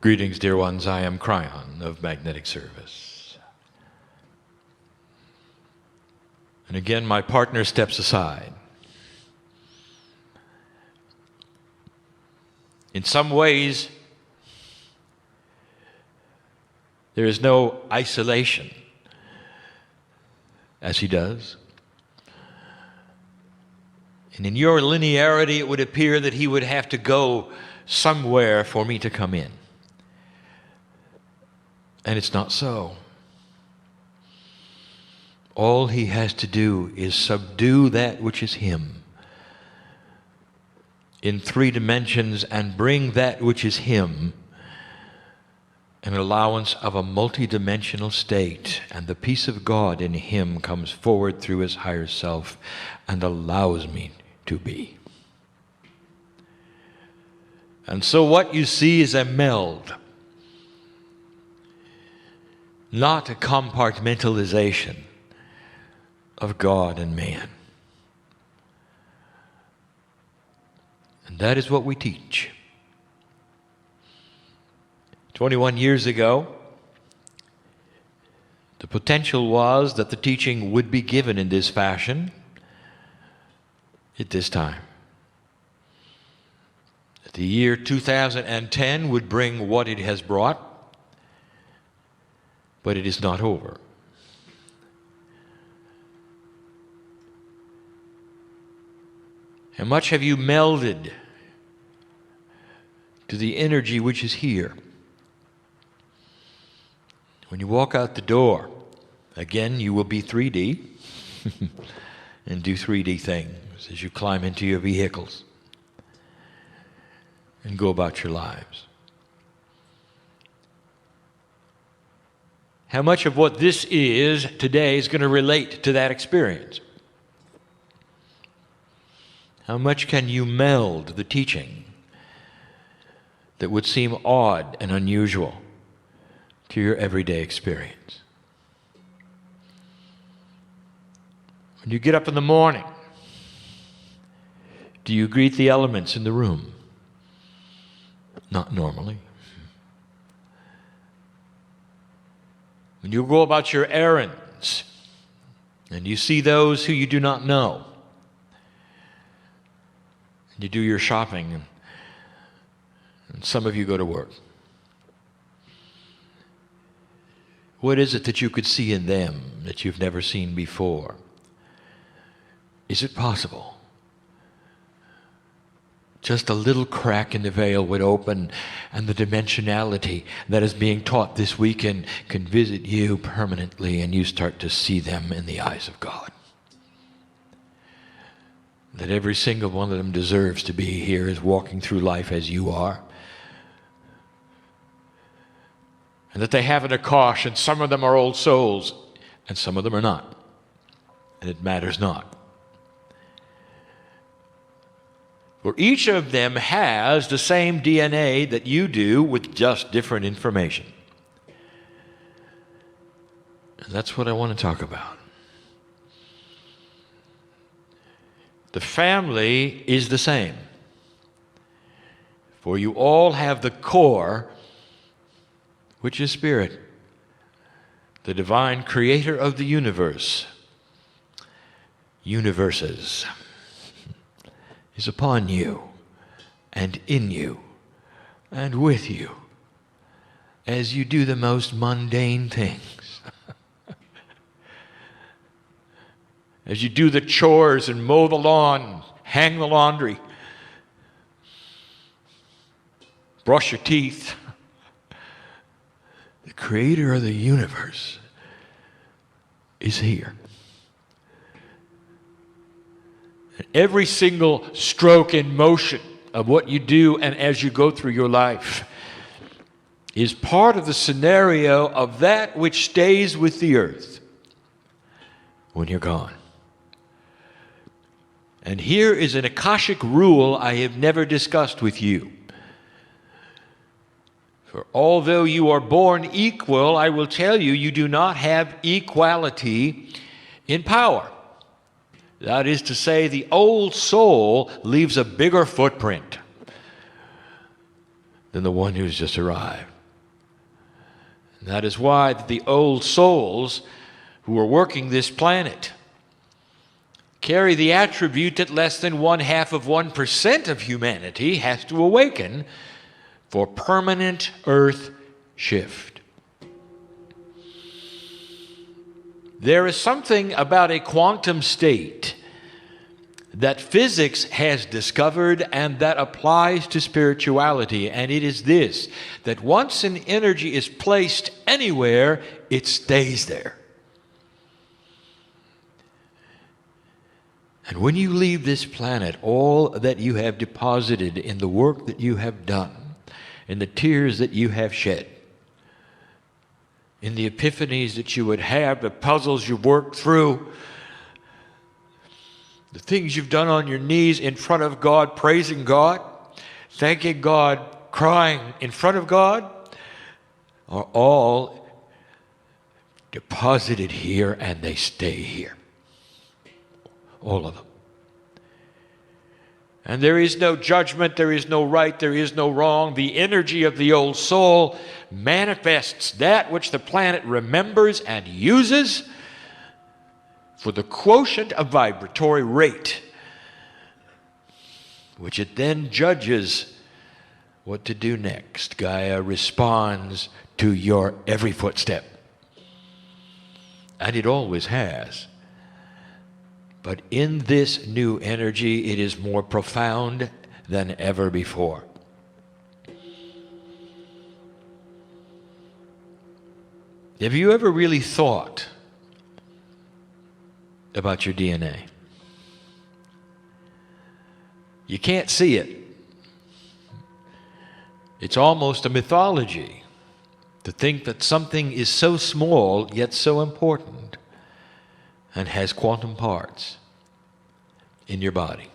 Greetings, dear ones. I am Kryon of Magnetic Service. And again, my partner steps aside. In some ways, there is no isolation, as he does. And in your linearity, it would appear that he would have to go somewhere for me to come in. And it's not so. All he has to do is subdue that which is him in 3 dimensions and bring that which is him an allowance of a multidimensional state, and the peace of God in him comes forward through his higher self and allows me to be. And so what you see is a meld, not a compartmentalization of God and man. And that is what we teach. 21 years ago, the potential was that the teaching would be given in this fashion at this time. The year 2010 would bring what it has brought, but it is not over. How much have you melded to the energy which is here? When you walk out the door, again, you will be 3D and do 3D things as you climb into your vehicles and go about your lives. How much of what this is today is going to relate to that experience? How much can you meld the teaching that would seem odd and unusual to your everyday experience? When you get up in the morning, do you greet the elements in the room? Not normally. When you go about your errands and you see those who you do not know, and you do your shopping, and some of you go to work, what is it that you could see in them that you've never seen before? Is it possible? Just a little crack in the veil would open, and the dimensionality that is being taught this weekend can visit you permanently, and you start to see them in the eyes of God. That every single one of them deserves to be here, is walking through life as you are. And that they have an Akash, and some of them are old souls, and some of them are not. And it matters not. For each of them has the same DNA that you do, with just different information. And that's what I want to talk about. The family is the same. For you all have the core, which is spirit, the divine creator of the universe, universes, is upon you and in you and with you as you do the most mundane things. As you do the chores and mow the lawn, hang the laundry, brush your teeth. The creator of the universe is here. And every single stroke and motion of what you do and as you go through your life is part of the scenario of that which stays with the earth when you're gone. And here is an Akashic rule I have never discussed with you. For although you are born equal, I will tell you, you do not have equality in power. That is to say, the old soul leaves a bigger footprint than the one who's just arrived. And that is why the old souls who are working this planet carry the attribute that less than 0.5% of humanity has to awaken for permanent earth shift. There is something about a quantum state that physics has discovered and that applies to spirituality, and it is this, that once an energy is placed anywhere, it stays there. And when you leave this planet, all that you have deposited in the work that you have done, in the tears that you have shed, in the epiphanies that you would have, the puzzles you've worked through, the things you've done on your knees in front of God, praising God, thanking God, crying in front of God, are all deposited here and they stay here. All of them. And there is no judgment, there is no right, there is no wrong. The energy of the old soul manifests that which the planet remembers and uses for the quotient of vibratory rate, which it then judges what to do next. Gaia responds to your every footstep. And it always has. But in this new energy, it is more profound than ever before. Have you ever really thought about your DNA? You can't see it. It's almost a mythology to think that something is so small yet so important and has quantum parts in your body.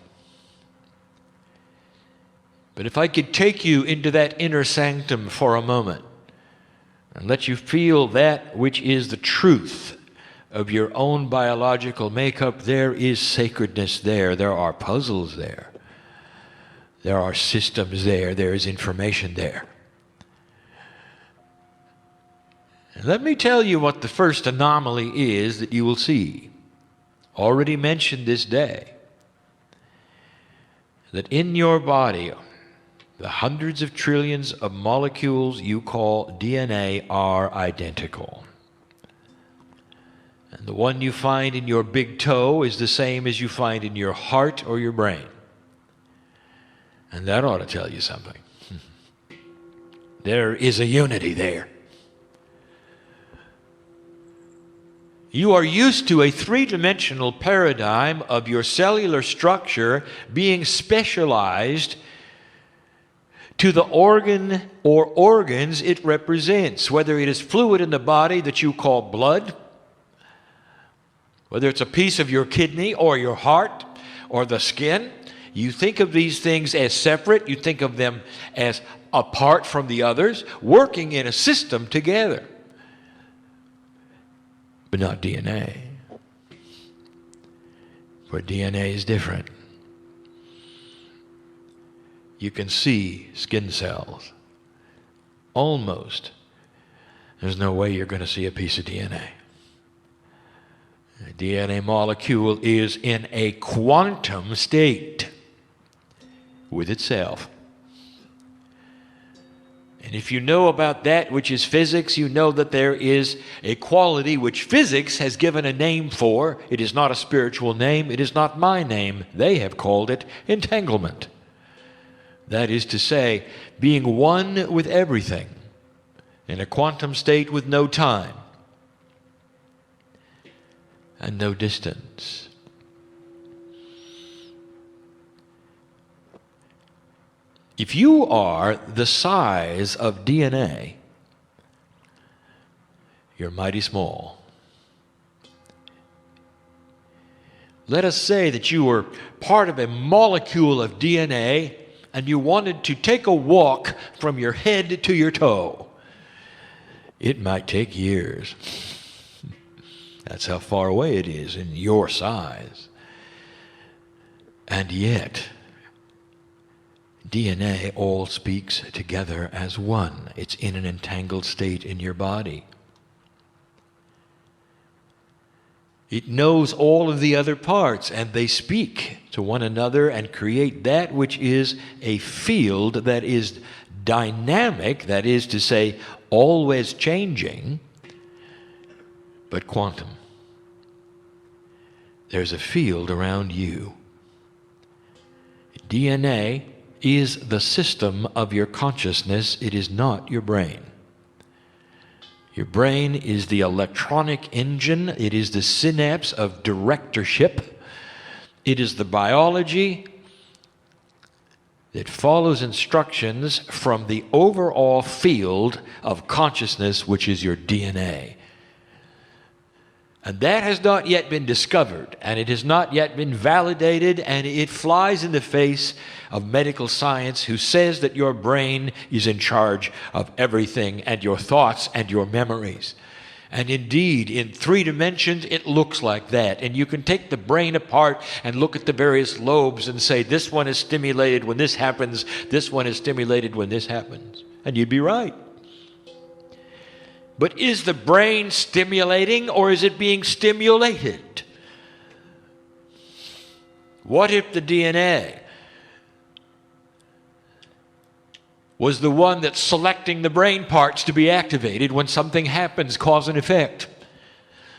But if I could take you into that inner sanctum for a moment and let you feel that which is the truth of your own biological makeup, there is sacredness there. There are puzzles there. There are systems there. There is information there. And let me tell you what the first anomaly is that you will see. Already mentioned this day. That in your body, the hundreds of trillions of molecules you call DNA are identical. And the one you find in your big toe is the same as you find in your heart or your brain. And that ought to tell you something. There is a unity there. You are used to a three-dimensional paradigm of your cellular structure being specialized to the organ or organs it represents, whether it is fluid in the body that you call blood, whether it's a piece of your kidney or your heart or the skin. You think of these things as separate. You think of them as apart from the others, working in a system together. But not DNA. For DNA is different. You can see skin cells. Almost. There's no way you're going to see a piece of DNA. A DNA molecule is in a quantum state with itself. And if you know about that which is physics, you know that there is a quality which physics has given a name for. It is not a spiritual name. It is not my name. They have called it entanglement. That is to say, being one with everything in a quantum state with no time and no distance. If you are the size of DNA, you're mighty small. Let us say that you were part of a molecule of DNA and you wanted to take a walk from your head to your toe. It might take years. That's how far away it is in your size. And yet, DNA all speaks together as one. It's in an entangled state in your body. It knows all of the other parts, and they speak to one another and create that which is a field that is dynamic, that is to say, always changing, but quantum. There's a field around you. DNA is the system of your consciousness. It is not your brain. Your brain is the electronic engine. It is the synapse of directorship. It is the biology that follows instructions from the overall field of consciousness, which is your DNA. And that has not yet been discovered, and it has not yet been validated, and it flies in the face of medical science, who says that your brain is in charge of everything, and your thoughts and your memories. And indeed, in 3 dimensions, it looks like that. And you can take the brain apart and look at the various lobes and say, this one is stimulated when this happens, this one is stimulated when this happens. And you'd be right. But is the brain stimulating, or is it being stimulated? What if the DNA was the one that's selecting the brain parts to be activated when something happens, cause and effect?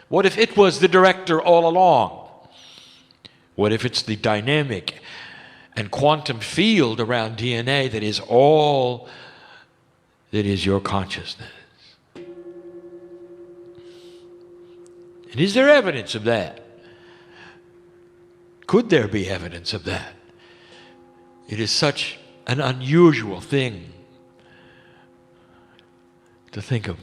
What if it was the director all along? What if it's the dynamic and quantum field around DNA that is all that is your consciousness? And is there evidence of that? Could there be evidence of that? It is such an unusual thing to think of.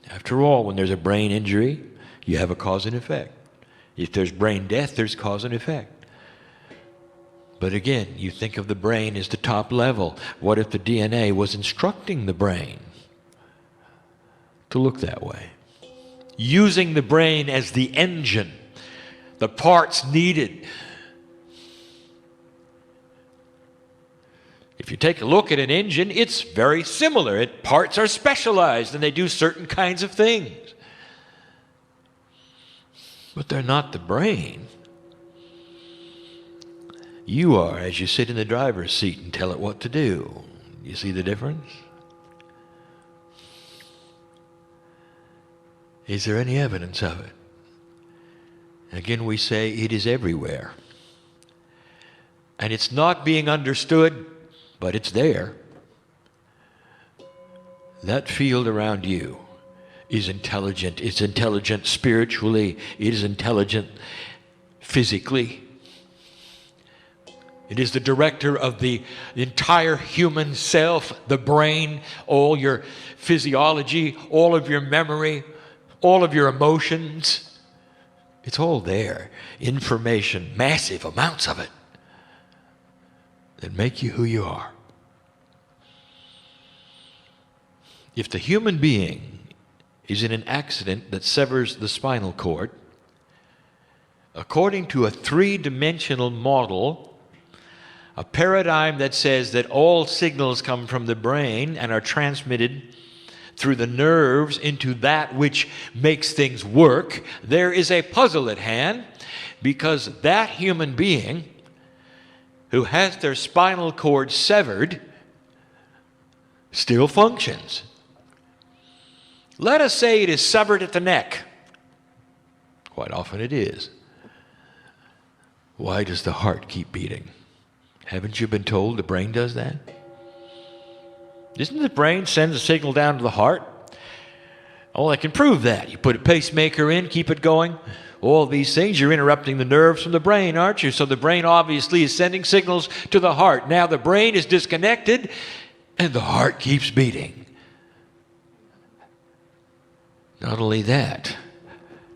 After all, when there's a brain injury, you have a cause and effect. If there's brain death, there's cause and effect. But again, you think of the brain as the top level. What if the DNA was instructing the brain to look that way? Using the brain as the engine, the parts needed. If you take a look at an engine, it's very similar. Parts are specialized and they do certain kinds of things. But they're not the brain. You are, as you sit in the driver's seat and tell it what to do. You see the difference? Is there any evidence of it? Again, we say it is everywhere. And it's not being understood, but it's there. That field around you is intelligent. It's intelligent spiritually. It is intelligent physically. It is the director of the entire human self, the brain, all your physiology, all of your memory, all of your emotions. It's all there. Information, massive amounts of it, that make you who you are. If the human being is in an accident that severs the spinal cord, according to a 3-dimensional model, a paradigm that says that all signals come from the brain and are transmitted through the nerves into that which makes things work, there is a puzzle at hand, because that human being who has their spinal cord severed still functions. Let us say it is severed at the neck. Quite often it is. Why does the heart keep beating? Haven't you been told the brain does that? Isn't the brain sends a signal down to the heart? Oh, I can prove that. You put a pacemaker in, keep it going. All these things, you're interrupting the nerves from the brain, aren't you? So the brain obviously is sending signals to the heart. Now the brain is disconnected and the heart keeps beating. Not only that,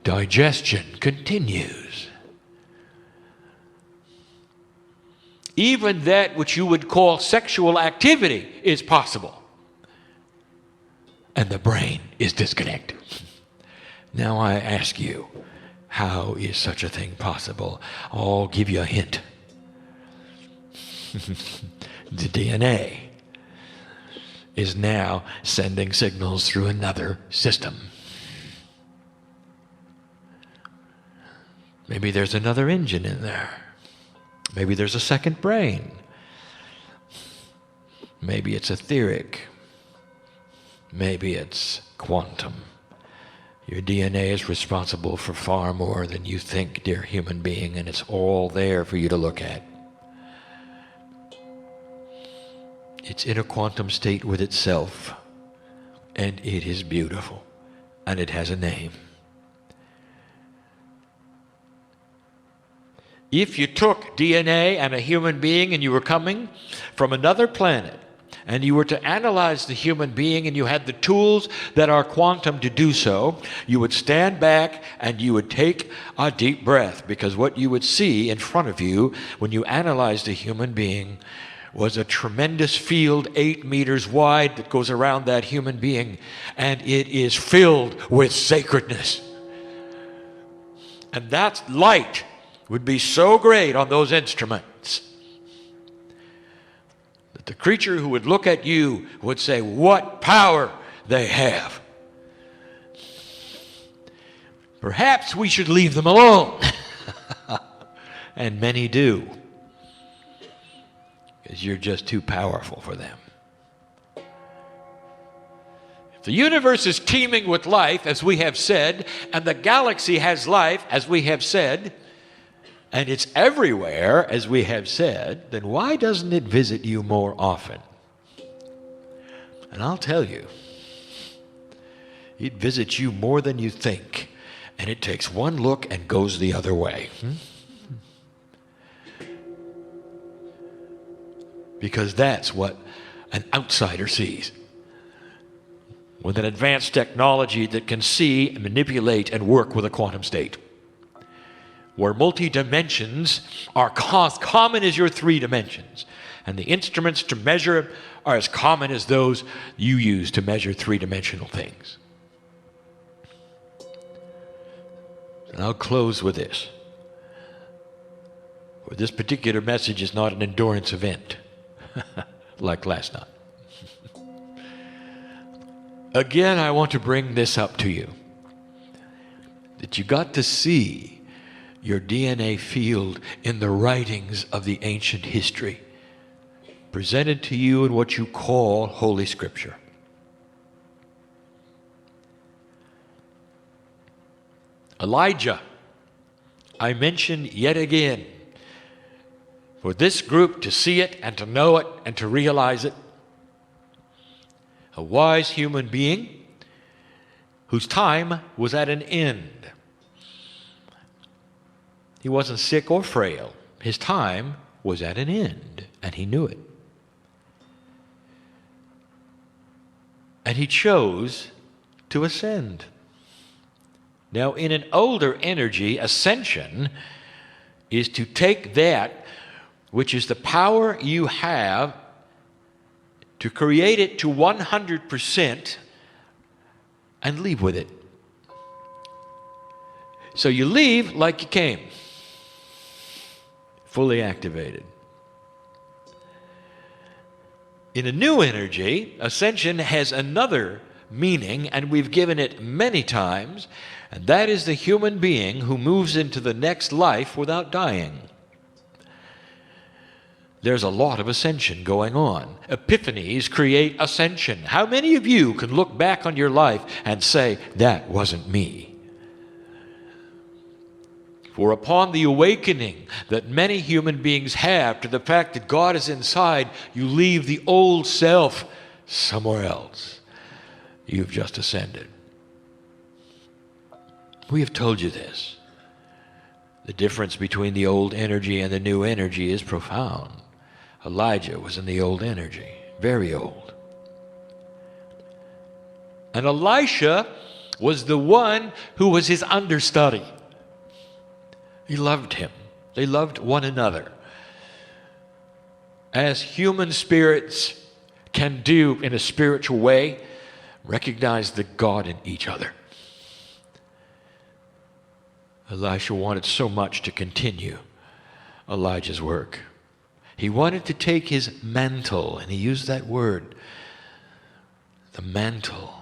digestion continues. Even that which you would call sexual activity is possible. And the brain is disconnected. Now I ask you, how is such a thing possible? I'll give you a hint. The DNA is now sending signals through another system. Maybe there's another engine in there. Maybe there's a second brain. Maybe it's etheric. Maybe it's quantum. Your DNA is responsible for far more than you think, dear human being, and it's all there for you to look at. It's in a quantum state with itself, and it is beautiful, and it has a name. If you took DNA and a human being and you were coming from another planet, and you were to analyze the human being and you had the tools that are quantum to do so, you would stand back and you would take a deep breath, because what you would see in front of you when you analyzed a human being was a tremendous field 8 meters wide that goes around that human being, and it is filled with sacredness. And that light would be so great on those instruments that the creature who would look at you would say, what power they have. Perhaps we should leave them alone. And many do, because you're just too powerful for them. If the universe is teeming with life, as we have said, and the galaxy has life, as we have said, and it's everywhere, as we have said, then why doesn't it visit you more often? And I'll tell you, it visits you more than you think, and it takes one look and goes the other way. Because that's what an outsider sees. With an advanced technology that can see, manipulate, and work with a quantum state, where multi-dimensions are common as your 3 dimensions, and the instruments to measure are as common as those you use to measure 3-dimensional things. And I'll close with this. For this particular message is not an endurance event, like last night. Again, I want to bring this up to you, that you got to see your DNA field in the writings of the ancient history, presented to you in what you call Holy Scripture. Elijah, I mention yet again, for this group to see it and to know it and to realize it, a wise human being whose time was at an end. He wasn't sick or frail. His time was at an end, and he knew it. And he chose to ascend. Now, in an older energy, ascension is to take that which is the power you have to create it to 100% and leave with it. So you leave like you came, fully activated. In a new energy, ascension has another meaning, and we've given it many times, and that is the human being who moves into the next life without dying. There's a lot of ascension going on. Epiphanies create ascension. How many of you can look back on your life and say, that wasn't me? For upon the awakening that many human beings have to the fact that God is inside, you leave the old self somewhere else. You've just ascended. We have told you this. The difference between the old energy and the new energy is profound. Elijah was in the old energy, very old. And Elisha was the one who was his understudy. He loved him. They loved one another, as human spirits can do in a spiritual way, recognize the God in each other. Elisha wanted so much to continue Elijah's work. He wanted to take his mantle, and he used that word, the mantle,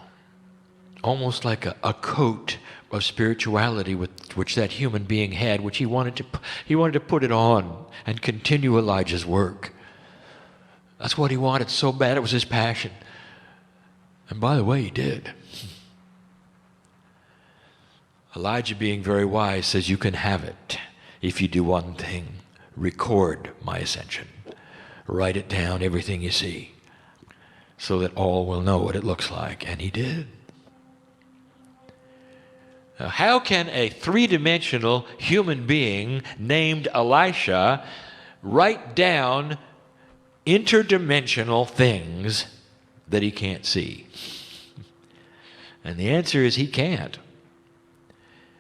almost like a coat of spirituality which that human being had, which he wanted to put it on and continue Elijah's work. That's what he wanted so bad. It was his passion. And by the way, he did. Elijah, being very wise, says, you can have it if you do one thing. Record my ascension. Write it down, everything you see, so that all will know what it looks like. And he did. Now, how can a three-dimensional human being named Elisha write down interdimensional things that he can't see? And the answer is he can't.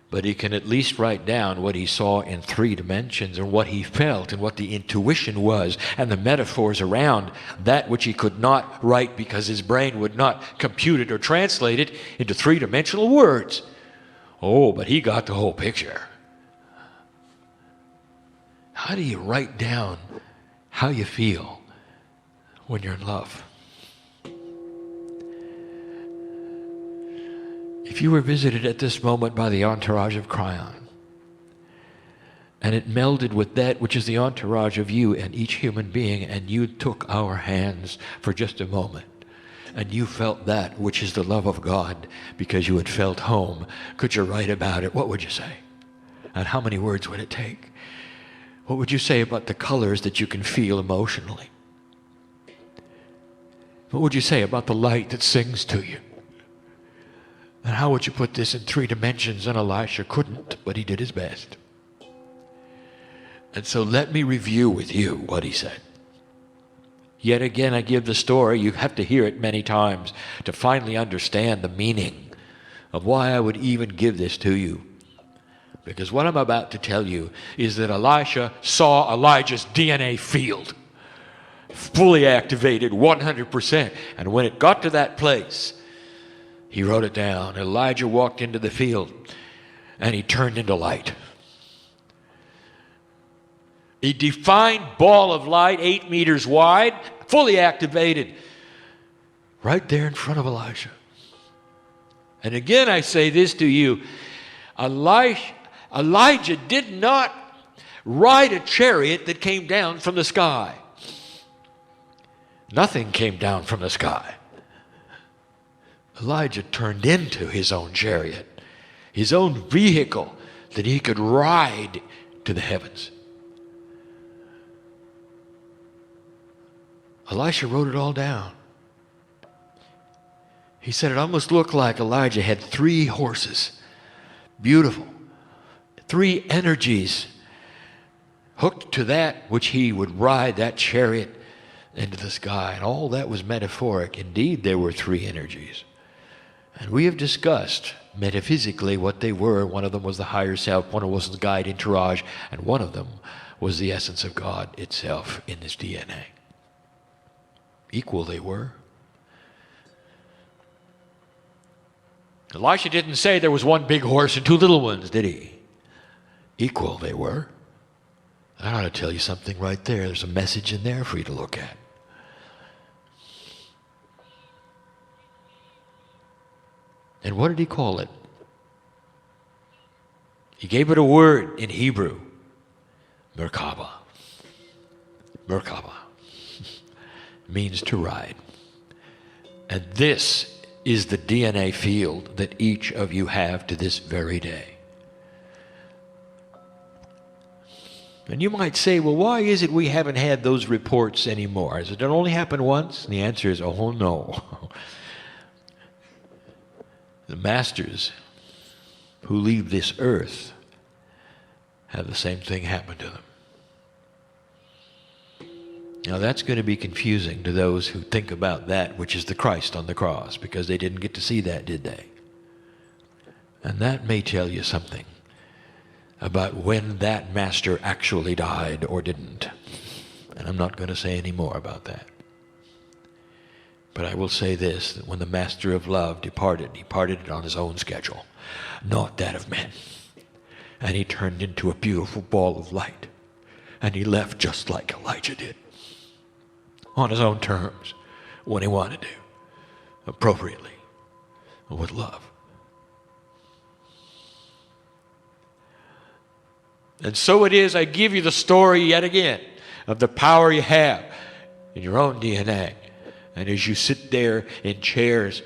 But he can at least write down what he saw in 3 dimensions, and what he felt, and what the intuition was, and the metaphors around that which he could not write because his brain would not compute it or translate it into 3-dimensional words. Oh, but he got the whole picture. How do you write down how you feel when you're in love? If you were visited at this moment by the entourage of Kryon, and it melded with that which is the entourage of you and each human being, and you took our hands for just a moment, and you felt that which is the love of God because you had felt home, could you write about it? What would you say? And how many words would it take? What would you say about the colors that you can feel emotionally? What would you say about the light that sings to you? And how would you put this in 3 dimensions? And Elisha couldn't, but he did his best. And so let me review with you what he said. Yet again, I give the story. You have to hear it many times to finally understand the meaning of why I would even give this to you. Because what I'm about to tell you is that Elisha saw Elijah's DNA field, fully activated, 100%. And when it got to that place, he wrote it down. Elijah walked into the field, and he turned into light. A defined ball of light, 8 meters wide, fully activated, right there in front of Elijah. And again, I say this to you. Elijah did not ride a chariot that came down from the sky. Nothing came down from the sky. Elijah turned into his own chariot, his own vehicle that he could ride to the heavens. Elisha wrote it all down. He said it almost looked like Elijah had 3 horses, beautiful, 3 energies hooked to that which he would ride, that chariot, into the sky. And all that was metaphoric. Indeed, there were 3 energies. And we have discussed metaphysically what they were. One of them was the higher self, one of them was the guide entourage, and one of them was the essence of God itself in his DNA. Equal they were. Elisha didn't say there was 1 big horse and 2 little ones, did he? Equal they were. I ought to tell you something right there. There's a message in there for you to look at. And what did he call it? He gave it a word in Hebrew. Merkaba. Merkaba. Means to ride. And this is the DNA field that each of you have to this very day. And you might say, well, why is it we haven't had those reports anymore? Has it only happened once? And the answer is, oh no. The masters who leave this earth have the same thing happen to them. Now that's going to be confusing to those who think about that which is the Christ on the cross, because they didn't get to see that, did they? And that may tell you something about when that master actually died or didn't. And I'm not going to say any more about that. But I will say this, that when the master of love departed, he departed on his own schedule, not that of men. And he turned into a beautiful ball of light. And he left just like Elijah did, on his own terms, when he wanted to, appropriately, with love. And so it is, I give you the story yet again of the power you have in your own DNA. And as you sit there in chairs,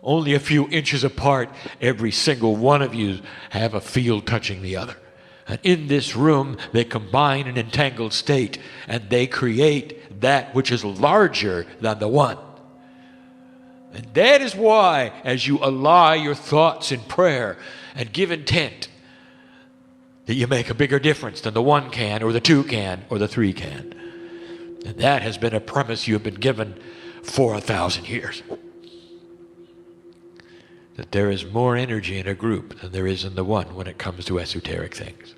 only a few inches apart, every single one of you have a field touching the other. And in this room, they combine an entangled state, and they create that which is larger than the one. And that is why, as you ally your thoughts in prayer and give intent, that you make a bigger difference than the one can, or the two can, or the three can. And that has been a premise you have been given for 1,000 years. That there is more energy in a group than there is in the one when it comes to esoteric things.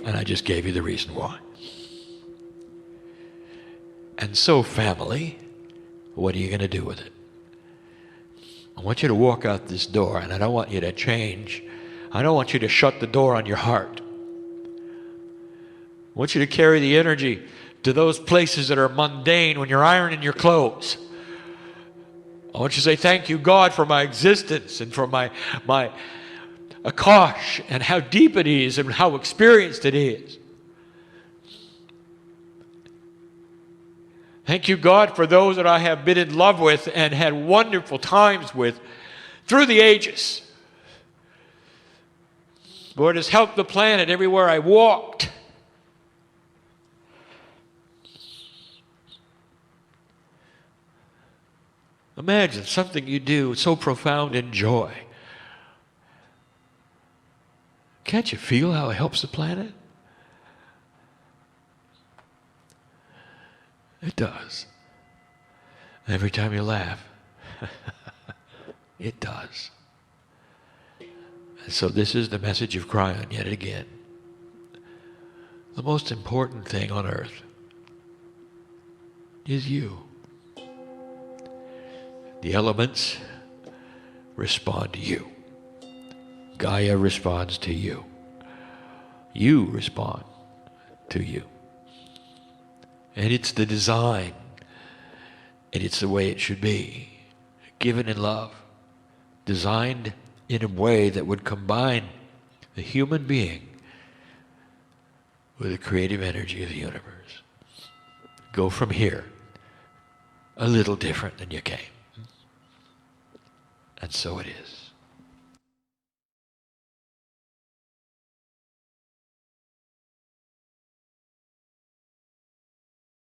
And I just gave you the reason why. And so, family, what are you going to do with it? I want you to walk out this door, and I don't want you to change. I don't want you to shut the door on your heart. I want you to carry the energy to those places that are mundane when you're ironing your clothes. I want you to say, thank you, God, for my existence and for my akash and how deep it is and how experienced it is. Thank you, God, for those that I have been in love with and had wonderful times with through the ages. Lord, has helped the planet everywhere I walked. Imagine something you do so profound in joy. Can't you feel how it helps the planet? It does. Every time you laugh, it does. And so this is the message of Kryon yet again. The most important thing on earth is you. The elements respond to you. Gaia responds to you. You respond to you. And it's the design, and it's the way it should be, given in love, designed in a way that would combine the human being with the creative energy of the universe. Go from here a little different than you came. And so it is.